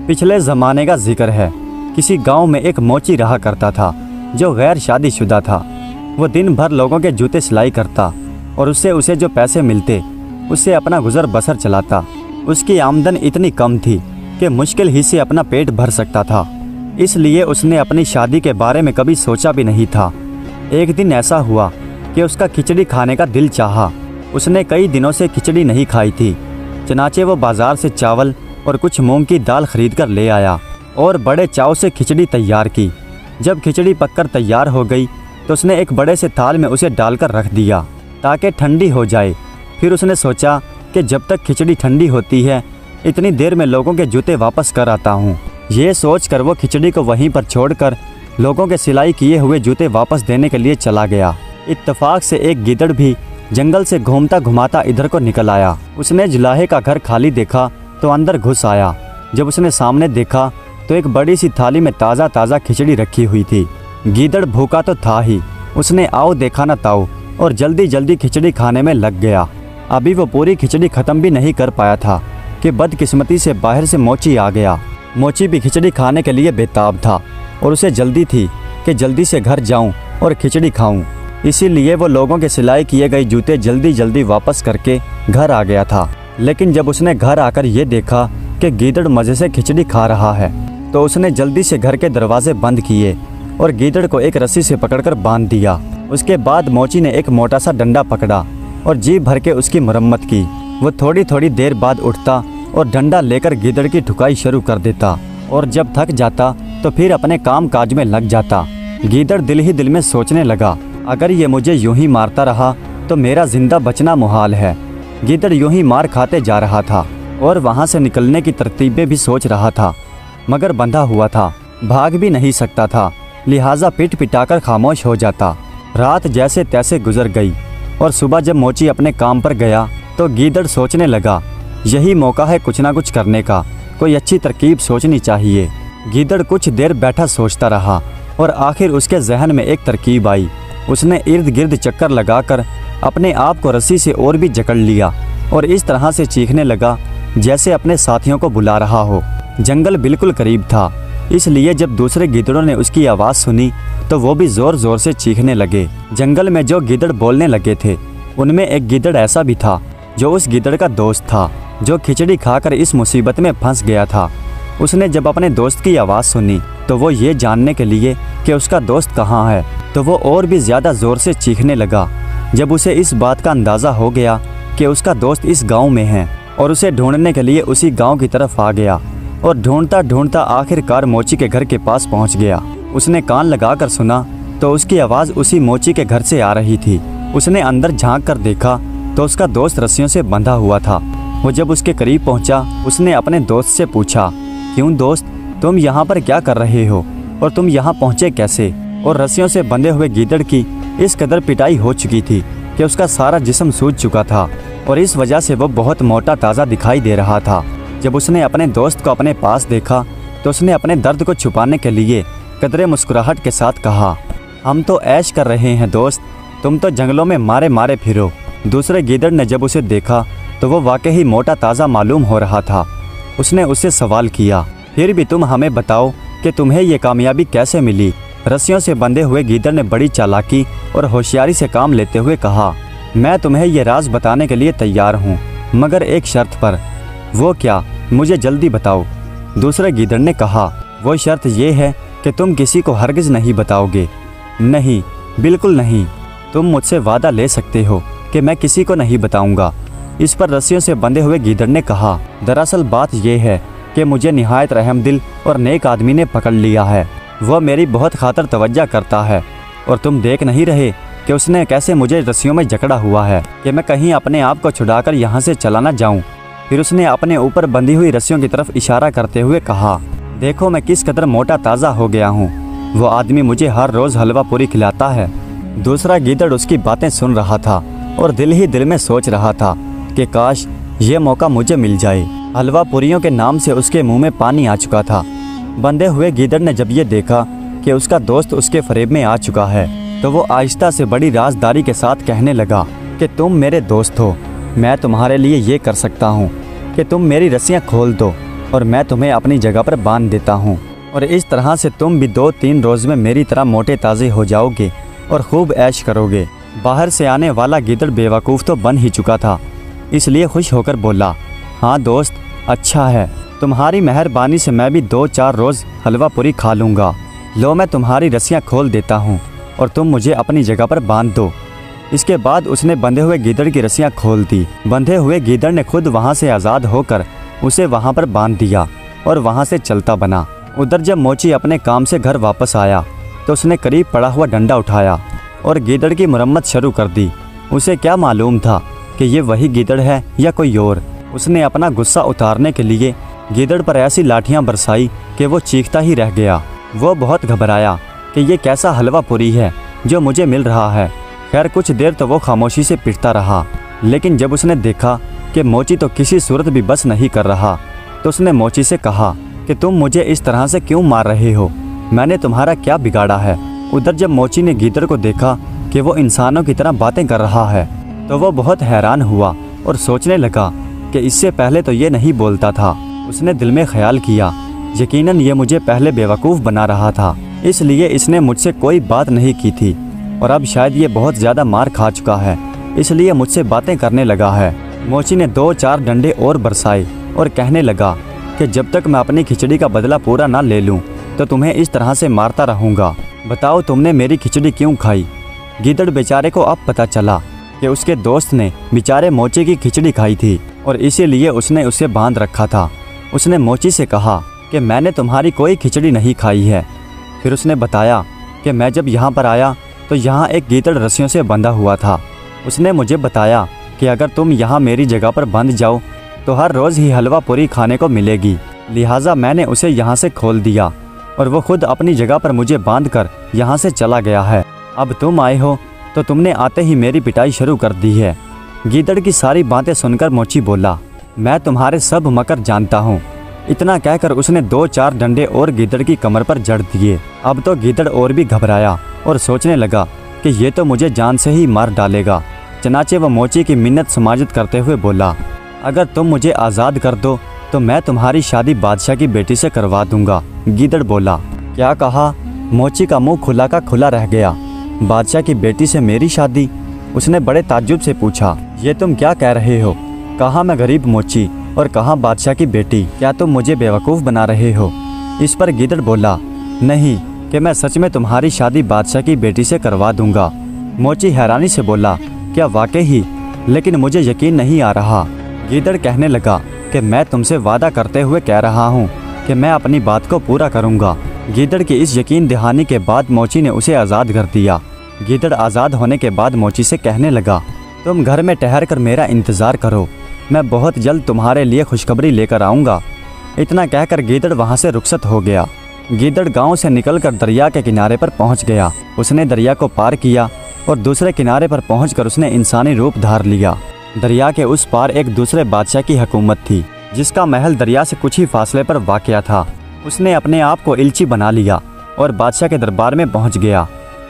पिछले ज़माने का जिक्र है। किसी गांव में एक मोची रहा करता था जो गैर शादीशुदा था। वो दिन भर लोगों के जूते सिलाई करता और उससे उसे जो पैसे मिलते उससे अपना गुजर बसर चलाता। उसकी आमदन इतनी कम थी कि मुश्किल ही से अपना पेट भर सकता था, इसलिए उसने अपनी शादी के बारे में कभी सोचा भी नहीं था। एक दिन ऐसा हुआ कि उसका खिचड़ी खाने का दिल चाहा। उसने कई दिनों से खिचड़ी नहीं खाई थी। चनाचे वो बाज़ार से चावल और कुछ मूंग की दाल खरीद कर ले आया और बड़े चाव से खिचड़ी तैयार की। जब खिचड़ी पककर तैयार हो गई तो उसने एक बड़े से थाल में उसे डालकर रख दिया ताकि ठंडी हो जाए। फिर उसने सोचा कि जब तक खिचड़ी ठंडी होती है इतनी देर में लोगों के जूते वापस कर आता हूँ। ये सोचकर वो खिचड़ी को वहीं पर छोड़कर लोगों के सिलाई किए हुए जूते वापस देने के लिए चला गया। इत्तेफाक से एक गीदड़ भी जंगल से घूमता घुमाता इधर को निकल आया। उसने जुलाहे का घर खाली देखा तो अंदर घुस आया। जब उसने सामने देखा तो एक बड़ी सी थाली में ताज़ा ताज़ा खिचड़ी रखी हुई थी। गीदड़ भूखा तो था ही, उसने आओ देखा न ताओ और जल्दी जल्दी खिचड़ी खाने में लग गया। अभी वो पूरी खिचड़ी ख़त्म भी नहीं कर पाया था कि बदकिस्मती से बाहर से मोची आ गया। मोची भी खिचड़ी खाने के लिए बेताब था और उसे जल्दी थी कि जल्दी से घर जाऊं और खिचड़ी खाऊं। इसीलिए वो लोगों के सिलाई किए गए जूते जल्दी जल्दी वापस करके घर आ गया था। लेकिन जब उसने घर आकर ये देखा कि गीदड़ मज़े से खिचड़ी खा रहा है तो उसने जल्दी से घर के दरवाजे बंद किए और गीदड़ को एक रस्सी से पकड़कर बांध दिया। उसके बाद मोची ने एक मोटा सा डंडा पकड़ा और जी भर के उसकी मरम्मत की। वो थोड़ी थोड़ी देर बाद उठता और डंडा लेकर गीदड़ की ठुकाई शुरू कर देता और जब थक जाता तो फिर अपने काम काज में लग जाता। गीदड़ दिल ही दिल में सोचने लगा, अगर ये मुझे यूं ही मारता रहा तो मेरा जिंदा बचना मुहाल है। गीदड़ यूं ही मार खाते जा रहा था और वहाँ से निकलने की तरतीबें भी सोच रहा था, मगर बंधा हुआ था, भाग भी नहीं सकता था, लिहाजा पिट पिटाकर खामोश हो जाता। रात जैसे तैसे गुजर गई और सुबह जब मोची अपने काम पर गया तो गीदड़ सोचने लगा, यही मौका है कुछ ना कुछ करने का, कोई अच्छी तरकीब सोचनी चाहिए। गीदड़ कुछ देर बैठा सोचता रहा और आखिर उसके जहन में एक तरकीब आई। उसने इर्द गिर्द चक्कर लगाकर अपने आप को रस्सी से और भी जकड़ लिया और इस तरह से चीखने लगा जैसे अपने साथियों को बुला रहा हो। जंगल बिल्कुल करीब था, इसलिए जब दूसरे गीदड़ों ने उसकी आवाज़ सुनी तो वो भी ज़ोर ज़ोर से चीखने लगे। जंगल में जो गीदड़ बोलने लगे थे उनमें एक गीदड़ ऐसा भी था जो उस गीदड़ का दोस्त था, जो खिचड़ी खाकर इस मुसीबत में फंस गया था। उसने जब अपने दोस्त की आवाज़ सुनी तो वो ये जानने के लिए कि उसका दोस्त कहाँ है तो वो और भी ज़्यादा ज़ोर से चीखने लगा। जब उसे इस बात का अंदाज़ा हो गया कि उसका दोस्त इस गांव में है और उसे ढूंढने के लिए उसी गांव की तरफ आ गया और ढूंढता ढूंढता आखिरकार मोची के घर के पास पहुंच गया। उसने कान लगाकर सुना तो उसकी आवाज़ उसी मोची के घर से आ रही थी। उसने अंदर झांक कर देखा तो उसका दोस्त रस्सियों से बंधा हुआ था। वो जब उसके करीब पहुंचा उसने अपने दोस्त से पूछा, क्यों दोस्त, तुम यहाँ पर क्या कर रहे हो और तुम यहाँ पहुँचे कैसे? और रस्सियों से बंधे हुए गीदड़ की इस कदर पिटाई हो चुकी थी कि उसका सारा जिस्म सूज चुका था और इस वजह से वो बहुत मोटा ताज़ा दिखाई दे रहा था। जब उसने अपने दोस्त को अपने पास देखा तो उसने अपने दर्द को छुपाने के लिए कदरे मुस्कुराहट के साथ कहा, हम तो ऐश कर रहे हैं दोस्त, तुम तो जंगलों में मारे मारे फिरो। दूसरे गीदड़ ने जब उसे देखा तो वो वाकई मोटा ताज़ा मालूम हो रहा था। उसने उससे सवाल किया, फिर भी तुम हमें बताओ कि तुम्हें ये कामयाबी कैसे मिली? रस्सियों से बंधे हुए गीदड़ ने बड़ी चालाकी और होशियारी से काम लेते हुए कहा, मैं तुम्हें ये राज बताने के लिए तैयार हूँ, मगर एक शर्त पर। वो क्या? मुझे जल्दी बताओ। दूसरे गीदड़ ने कहा, वो शर्त ये है कि तुम किसी को हरगिज़ नहीं बताओगे। नहीं, बिल्कुल नहीं। तुम मुझसे वादा ले सकते हो कि मैं किसी को नहीं बताऊंगा। इस पर रस्सियों से बंधे हुए गीदड़ ने कहा, दरअसल बात यह है कि मुझे निहायत रहमदिल और नेक आदमी ने पकड़ लिया है। वह मेरी बहुत खातर तवज्जो करता है और तुम देख नहीं रहे कि उसने कैसे मुझे रस्सियों में जकड़ा हुआ है कि मैं कहीं अपने आप को छुड़ाकर यहाँ से चला ना जाऊँ। फिर उसने अपने ऊपर बंधी हुई रस्सियों की तरफ इशारा करते हुए कहा, देखो मैं किस कदर मोटा ताज़ा हो गया हूँ। वो आदमी मुझे हर रोज़ हलवा पूरी खिलाता है। दूसरा गीदड़ उसकी बातें सुन रहा था और दिल ही दिल में सोच रहा था कि काश ये मौका मुझे मिल जाए। हलवा पूरियों के नाम से उसके मुंह में पानी आ चुका था। बंधे हुए गीदड़ ने जब ये देखा कि उसका दोस्त उसके फरेब में आ चुका है तो वो आहिस्ता से बड़ी राजदारी के साथ कहने लगा कि तुम मेरे दोस्त हो, मैं तुम्हारे लिए ये कर सकता हूँ कि तुम मेरी रस्सियाँ खोल दो और मैं तुम्हें अपनी जगह पर बांध देता हूँ, और इस तरह से तुम भी 2-3 रोज़ में मेरी तरह मोटे ताज़े हो जाओगे और खूब ऐश करोगे। बाहर से आने वाला गीदड़ बेवकूफ़ तो बन ही चुका था, इसलिए खुश होकर बोला, हाँ दोस्त, अच्छा है, तुम्हारी मेहरबानी से मैं भी 2-4 रोज़ हलवा पूरी खा लूँगा। लो मैं तुम्हारी रस्सियाँ खोल देता हूँ और तुम मुझे अपनी जगह पर बांध दो। इसके बाद उसने बंधे हुए गीदड़ की रस्सियाँ खोल दी। बंधे हुए गीदड़ ने खुद वहाँ से आज़ाद होकर उसे वहाँ पर बांध दिया और वहाँ से चलता बना। उधर जब मोची अपने काम से घर वापस आया तो उसने करीब पड़ा हुआ डंडा उठाया और गीदड़ की मरम्मत शुरू कर दी। उसे क्या मालूम था कि ये वही गीदड़ है या कोई और। उसने अपना गुस्सा उतारने के लिए गीदड़ पर ऐसी लाठियाँ बरसाई कि वो चीखता ही रह गया। वो बहुत घबराया कि ये कैसा हलवा पूरी है जो मुझे मिल रहा है। खैर कुछ देर तो वो खामोशी से पिटता रहा, लेकिन जब उसने देखा कि मोची तो किसी सूरत भी बस नहीं कर रहा तो उसने मोची से कहा कि तुम मुझे इस तरह से क्यों मार रहे हो, मैंने तुम्हारा क्या बिगाड़ा है। उधर जब मोची ने गीदड़ को देखा कि वो इंसानों की तरह बातें कर रहा है तो वो बहुत हैरान हुआ और सोचने लगा कि इससे पहले तो ये नहीं बोलता था। उसने दिल में ख्याल किया, यकीनन ये मुझे पहले बेवकूफ़ बना रहा था, इसलिए इसने मुझसे कोई बात नहीं की थी और अब शायद ये बहुत ज़्यादा मार खा चुका है, इसलिए मुझसे बातें करने लगा है। मोची ने 2-4 डंडे और बरसाए और कहने लगा कि जब तक मैं अपनी खिचड़ी का बदला पूरा ना ले लूँ तो तुम्हें इस तरह से मारता रहूँगा। बताओ तुमने मेरी खिचड़ी क्यों खाई। गीदड़ बेचारे को अब पता चला कि उसके दोस्त ने बेचारे मोची की खिचड़ी खाई थी और इसीलिए उसने उसे बांध रखा था। उसने मोची से कहा कि मैंने तुम्हारी कोई खिचड़ी नहीं खाई है। फिर उसने बताया कि मैं जब यहाँ पर आया तो यहाँ एक गीदड़ रस्सियों से बंधा हुआ था। उसने मुझे बताया कि अगर तुम यहाँ मेरी जगह पर बंध जाओ तो हर रोज़ ही हलवा पूरी खाने को मिलेगी, लिहाजा मैंने उसे यहाँ से खोल दिया और वो खुद अपनी जगह पर मुझे बांधकर यहाँ से चला गया है। अब तुम आए हो तो तुमने आते ही मेरी पिटाई शुरू कर दी है। गीदड़ की सारी बातें सुनकर मोची बोला, मैं तुम्हारे सब मकर जानता हूँ। इतना कहकर उसने 2-4 डंडे और गीदड़ की कमर पर जड़ दिए। अब तो गीदड़ और भी घबराया और सोचने लगा कि ये तो मुझे जान से ही मार डालेगा। चनाचे वो मोची की मिन्नत समाजत करते हुए बोला, अगर तुम मुझे आज़ाद कर दो तो मैं तुम्हारी शादी बादशाह की बेटी से करवा दूंगा। गीदड़ बोला, क्या कहा। मोची का मुंह खुला का खुला रह गया। बादशाह की बेटी से मेरी शादी? उसने बड़े ताज्जुब से पूछा, ये तुम क्या कह रहे हो। कहा मैं गरीब मोची और कहा बादशाह की बेटी, क्या तुम मुझे बेवकूफ़ बना रहे हो। इस पर गीदड़ बोला, नहीं, कि मैं सच में तुम्हारी शादी बादशाह की बेटी से करवा दूंगा। मोची हैरानी से बोला, क्या वाकई ही, लेकिन मुझे यकीन नहीं आ रहा। गीदड़ कहने लगा कि मैं तुमसे वादा करते हुए कह रहा हूँ कि मैं अपनी बात को पूरा करूँगा। गीदड़ की इस यकीन दहानी के बाद मोची ने उसे आज़ाद कर दिया। गीदड़ आज़ाद होने के बाद मोची से कहने लगा, तुम घर में ठहर कर मेरा इंतज़ार करो, मैं बहुत जल्द तुम्हारे लिए खुशखबरी लेकर आऊँगा। इतना कहकर गीदड़ वहाँ से रुखसत हो गया। गीदड़ गांव से निकलकर दरिया के किनारे पर पहुँच गया। उसने दरिया को पार किया और दूसरे किनारे पर पहुंचकर उसने इंसानी रूप धार लिया। दरिया के उस पार एक दूसरे बादशाह की हुकूमत थी, जिसका महल दरिया से कुछ ही फासले पर वाक़या था। उसने अपने आप को इल्ची बना लिया और बादशाह के दरबार में पहुंच गया।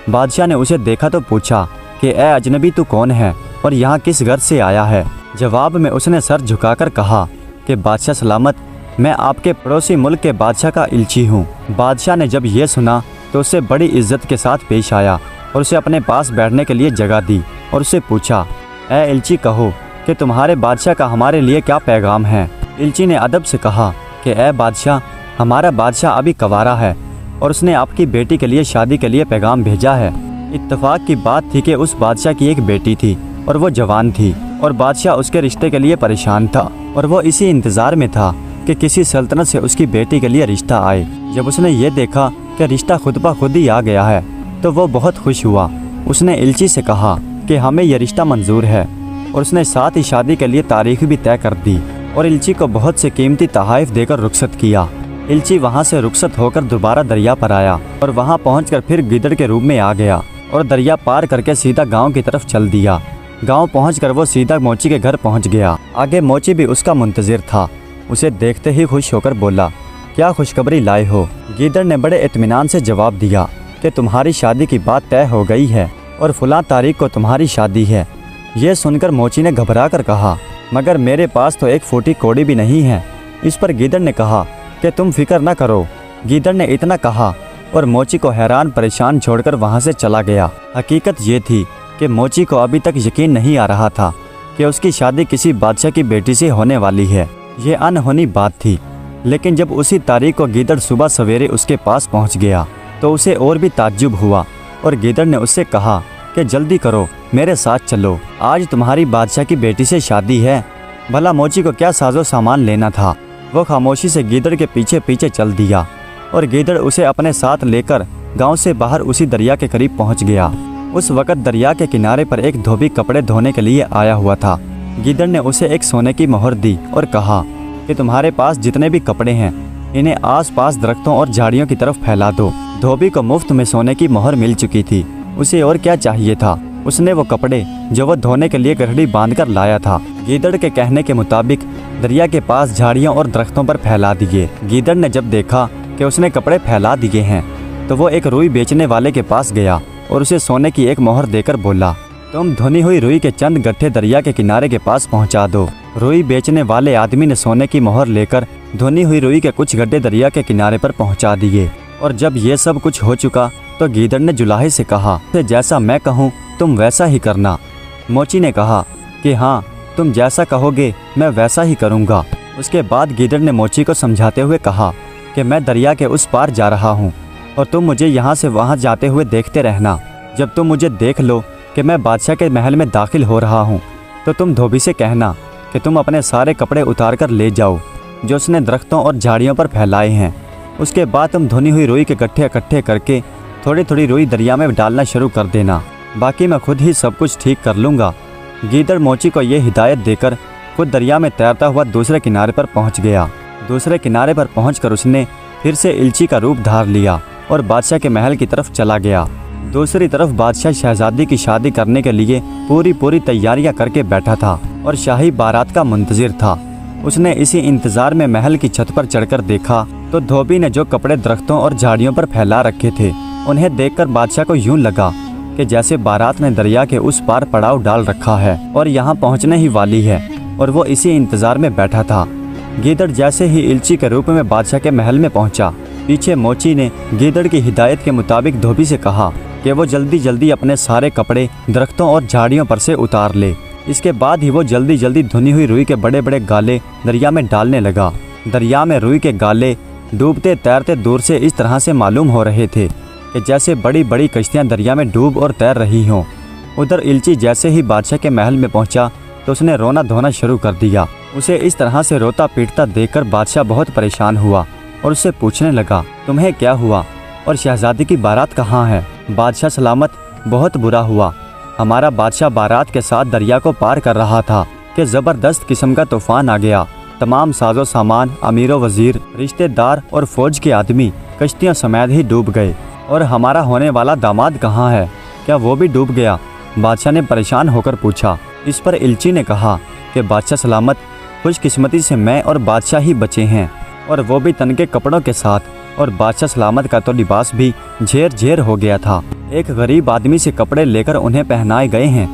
बादशाह ने उसे देखा तो पूछा कि ए अजनबी, तू कौन है और यहाँ किस घर से आया है। जवाब में उसने सर झुकाकर कहा कि बादशाह सलामत, मैं आपके पड़ोसी मुल्क के बादशाह का इल्ची हूँ। बादशाह ने जब ये सुना तो उससे बड़ी इज्जत के साथ पेश आया और उसे अपने पास बैठने के लिए जगह दी और उससे पूछा, ए इल्ची, कहो कि तुम्हारे बादशाह का हमारे लिए क्या पैगाम है। इल्ची ने अदब से कहा कि ए बादशाह, हमारा बादशाह अभी कवारा है और उसने आपकी बेटी के लिए शादी के लिए पैगाम भेजा है। इत्तेफाक की बात थी कि उस बादशाह की एक बेटी थी और वो जवान थी और बादशाह उसके रिश्ते के लिए परेशान था और वो इसी इंतज़ार में था कि किसी सल्तनत से उसकी बेटी के लिए रिश्ता आए। जब उसने ये देखा कि रिश्ता खुद ब खुद ही आ गया है तो वो बहुत खुश हुआ। उसने इल्ची से कहा कि हमें यह रिश्ता मंजूर है और उसने साथ ही शादी के लिए तारीख भी तय कर दी और इल्ची को बहुत से कीमती तोहफ़े देकर रुखसत किया। इल्ची वहाँ से रुखसत होकर दोबारा दरिया पर आया और वहाँ पहुँचकर फिर गिदड़ के रूप में आ गया और दरिया पार करके सीधा गाँव की तरफ चल दिया। गाँव पहुँचकर वो सीधा मोची के घर पहुँच गया। आगे मोची भी उसका मुंतज़िर था। उसे देखते ही खुश होकर बोला, क्या खुशखबरी लाए हो। गिदड़ ने बड़े इत्मीनान से जवाब दिया कि तुम्हारी शादी की बात तय हो गई है और फलां तारीख को तुम्हारी शादी है। ये सुनकर मोची ने घबरा कर कहा, मगर मेरे पास तो एक फूटी कौड़ी भी नहीं है, इस पर गीदड़ ने कहा कि तुम फिक्र न करो। गीदड़ ने इतना कहा और मोची को हैरान परेशान छोड़कर वहाँ से चला गया। हकीकत ये थी कि मोची को अभी तक यकीन नहीं आ रहा था कि उसकी शादी किसी बादशाह की बेटी से होने वाली है। ये अनहोनी बात थी। लेकिन जब उसी तारीख को गीदड़ सुबह सवेरे उसके पास पहुँच गया तो उसे और भी ताज्जुब हुआ और गीदड़ ने उससे कहा कि जल्दी करो, मेरे साथ चलो, आज तुम्हारी बादशाह की बेटी से शादी है। भला मोची को क्या साजो सामान लेना था। वो खामोशी से गीदड़ के पीछे पीछे चल दिया और गीदड़ उसे अपने साथ लेकर गांव से बाहर उसी दरिया के करीब पहुंच गया। उस वक्त दरिया के किनारे पर एक धोबी कपड़े धोने के लिए आया हुआ था। गीदड़ ने उसे एक सोने की मोहर दी और कहा कि तुम्हारे पास जितने भी कपड़े हैं इन्हें आसपास दरख्तों और झाड़ियों की तरफ फैला दो। धोबी को मुफ्त में सोने की मोहर मिल चुकी थी, उसे और क्या चाहिए था। उसने वो कपड़े जो वो धोने के लिए गठड़ी बांधकर लाया था गीदड़ के कहने के मुताबिक दरिया के पास झाड़ियों और दरख्तों पर फैला दिए। गीदड़ ने जब देखा कि उसने कपड़े फैला दिए हैं तो वो एक रुई बेचने वाले के पास गया और उसे सोने की एक मोहर देकर बोला, तुम धुनी हुई रुई के चंद गट्ठे दरिया के किनारे के पास पहुंचा दो। रुई बेचने वाले आदमी ने सोने की मोहर लेकर धुनी हुई रुई के कुछ गड्ढे दरिया के किनारे पर पहुंचा दिए। और जब ये सब कुछ हो चुका तो गीदड़ ने जुलाहे से कहा, जैसा मैं कहूँ तुम वैसा ही करना। मोची ने कहा कि हाँ, तुम जैसा कहोगे मैं वैसा ही करूँगा। उसके बाद गीदड़ ने मोची को समझाते हुए कहा कि मैं दरिया के उस पार जा रहा हूँ और तुम मुझे यहाँ से वहाँ जाते हुए देखते रहना। जब तुम मुझे देख लो कि मैं बादशाह के महल में दाखिल हो रहा हूँ तो तुम धोबी से कहना कि तुम अपने सारे कपड़े उतार कर ले जाओ जो उसने दरख्तों और झाड़ियों पर फैलाए हैं। उसके बाद तुम धुनी हुई रुई के गट्ठे इकट्ठे करके थोड़ी थोड़ी रुई दरिया में डालना शुरू कर देना, बाकी मैं खुद ही सब कुछ ठीक कर लूँगा। गीदड़ मोची को ये हिदायत देकर खुद दरिया में तैरता हुआ दूसरे किनारे पर पहुँच गया। दूसरे किनारे पर पहुँचकर उसने फिर से इल्ची का रूप धार लिया और बादशाह के महल की तरफ चला गया। दूसरी तरफ बादशाह शहजादी की शादी करने के लिए पूरी तैयारियां करके बैठा था और शाही बारात का मुंतजिर था। उसने इसी इंतजार में महल की छत पर चढ़कर देखा तो धोबी ने जो कपड़े दरख्तों और झाड़ियों पर फैला रखे थे उन्हें देखकर बादशाह को यूं लगा कि जैसे बारात ने दरिया के उस पार पड़ाव डाल रखा है और यहाँ पहुँचने ही वाली है, और वो इसी इंतजार में बैठा था। गीदड़ जैसे ही इल्ची के रूप में बादशाह के महल में पहुंचा, पीछे मोची ने गीदड़ की हिदायत के मुताबिक धोबी से कहा कि वो जल्दी जल्दी अपने सारे कपड़े दरख्तों और झाड़ियों पर से उतार ले। इसके बाद ही वो जल्दी जल्दी धुनी हुई रुई के बड़े बड़े गाले दरिया में डालने लगा। दरिया में रुई के गाले डूबते तैरते दूर से इस तरह से मालूम हो रहे थे कि जैसे बड़ी बड़ी कश्तियाँ दरिया में डूब और तैर रही हों। उधर इल्ची जैसे ही बादशाह के महल में पहुंचा तो उसने रोना धोना शुरू कर दिया। उसे इस तरह से रोता पीटता देखकर बादशाह बहुत परेशान हुआ और उससे पूछने लगा, तुम्हें क्या हुआ और शहजादी की बारात कहाँ है? बादशाह सलामत, बहुत बुरा हुआ। हमारा बादशाह बारात के साथ दरिया को पार कर रहा था कि ज़बरदस्त किस्म का तूफान आ गया। तमाम साजो सामान, अमीरो वजीर, रिश्तेदार और फौज के आदमी कश्तियाँ समेत ही डूब गए। और हमारा होने वाला दामाद कहाँ है? क्या वो भी डूब गया? बादशाह ने परेशान होकर पूछा। इस पर इल्ची ने कहा कि बादशाह सलामत, खुशकिस्मती से मैं और बादशाह ही बचे हैं, और वो भी तन के कपड़ों के साथ, और बादशाह सलामत का तो लिबास भी झेर झेर हो गया था। एक गरीब आदमी से कपड़े लेकर उन्हें पहनाए गए हैं,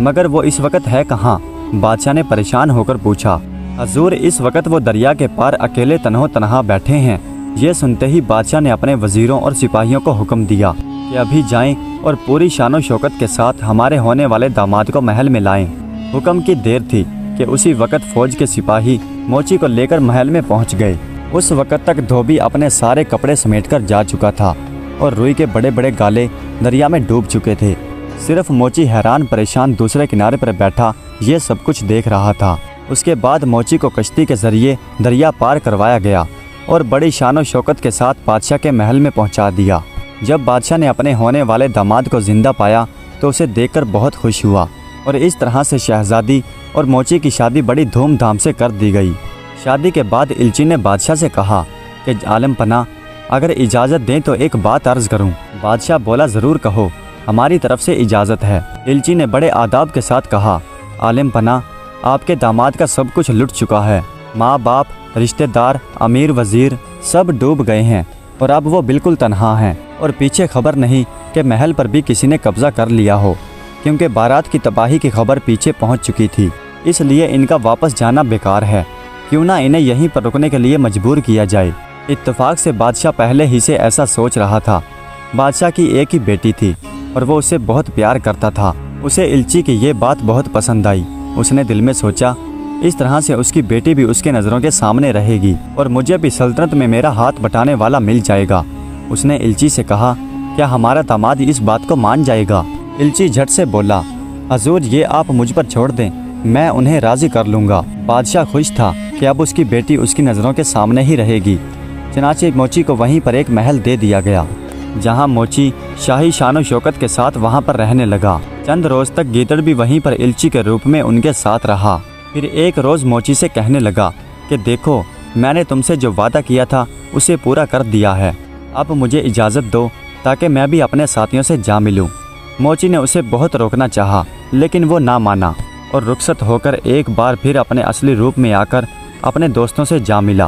मगर वो इस वक्त है कहाँ? बादशाह ने परेशान होकर पूछा। हजूर, इस वक्त वो दरिया के पार अकेले तन्हो तनहा बैठे हैं। ये सुनते ही बादशाह ने अपने वजीरों और सिपाहियों को हुक्म दिया कि अभी जाएं और पूरी शानो शौकत के साथ हमारे होने वाले दामाद को महल में लाएं। हुक्म की देर थी कि उसी वक्त फौज के सिपाही मोची को लेकर महल में पहुंच गए। उस वक्त तक धोबी अपने सारे कपड़े समेटकर जा चुका था और रुई के बड़े बड़े गाले दरिया में डूब चुके थे। सिर्फ मोची हैरान परेशान दूसरे किनारे पर बैठा ये सब कुछ देख रहा था। उसके बाद मोची को कश्ती के जरिए दरिया पार करवाया गया और बड़ी शानो शौकत के साथ बादशाह के महल में पहुंचा दिया। जब बादशाह ने अपने होने वाले दामाद को जिंदा पाया तो उसे देखकर बहुत खुश हुआ, और इस तरह से शहजादी और मोची की शादी बड़ी धूमधाम से कर दी गई। शादी के बाद इल्ची ने बादशाह से कहा कि आलम पना, अगर इजाज़त दें तो एक बात अर्ज़ करूं। बादशाह बोला, ज़रूर कहो, हमारी तरफ से इजाज़त है। इल्ची ने बड़े आदाब के साथ कहा, आलम पना, आपके दामाद का सब कुछ लुट चुका है। माँ बाप, रिश्तेदार, अमीर वजीर सब डूब गए हैं और अब वो बिल्कुल तन्हा हैं, और पीछे खबर नहीं कि महल पर भी किसी ने कब्जा कर लिया हो, क्योंकि बारात की तबाही की खबर पीछे पहुंच चुकी थी। इसलिए इनका वापस जाना बेकार है। क्यों ना इन्हें यहीं पर रुकने के लिए मजबूर किया जाए। इत्तेफाक से बादशाह पहले ही से ऐसा सोच रहा था। बादशाह की एक ही बेटी थी और वो उससे बहुत प्यार करता था। उसे इल्ची की ये बात बहुत पसंद आई। उसने दिल में सोचा, इस तरह से उसकी बेटी भी उसके नज़रों के सामने रहेगी और मुझे भी सल्तनत में मेरा हाथ बटाने वाला मिल जाएगा। उसने इल्ची से कहा, क्या हमारा दामाद इस बात को मान जाएगा? इल्ची झट से बोला, हजूर ये आप मुझ पर छोड़ दें, मैं उन्हें राज़ी कर लूँगा। बादशाह खुश था कि अब उसकी बेटी उसकी नज़रों के सामने ही रहेगी। चनाचे मोची को वहीं पर एक महल दे दिया गया, जहाँ मोची शाही शानो शौकत के साथ वहाँ पर रहने लगा। चंद रोज़ तक गीदड़ भी वहीं पर इल्ची के रूप में उनके साथ रहा। फिर एक रोज़ मोची से कहने लगा कि देखो, मैंने तुमसे जो वादा किया था उसे पूरा कर दिया है, अब मुझे इजाज़त दो ताकि मैं भी अपने साथियों से जा मिलूं। मोची ने उसे बहुत रोकना चाहा, लेकिन वो ना माना और रुखसत होकर एक बार फिर अपने असली रूप में आकर अपने दोस्तों से जा मिला।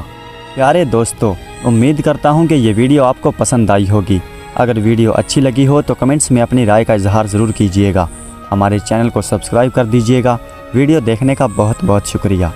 प्यारे दोस्तों, उम्मीद करता हूँ कि ये वीडियो आपको पसंद आई होगी। अगर वीडियो अच्छी लगी हो तो कमेंट्स में अपनी राय का इजहार ज़रूर कीजिएगा। हमारे चैनल को सब्सक्राइब कर दीजिएगा। वीडियो देखने का बहुत बहुत शुक्रिया।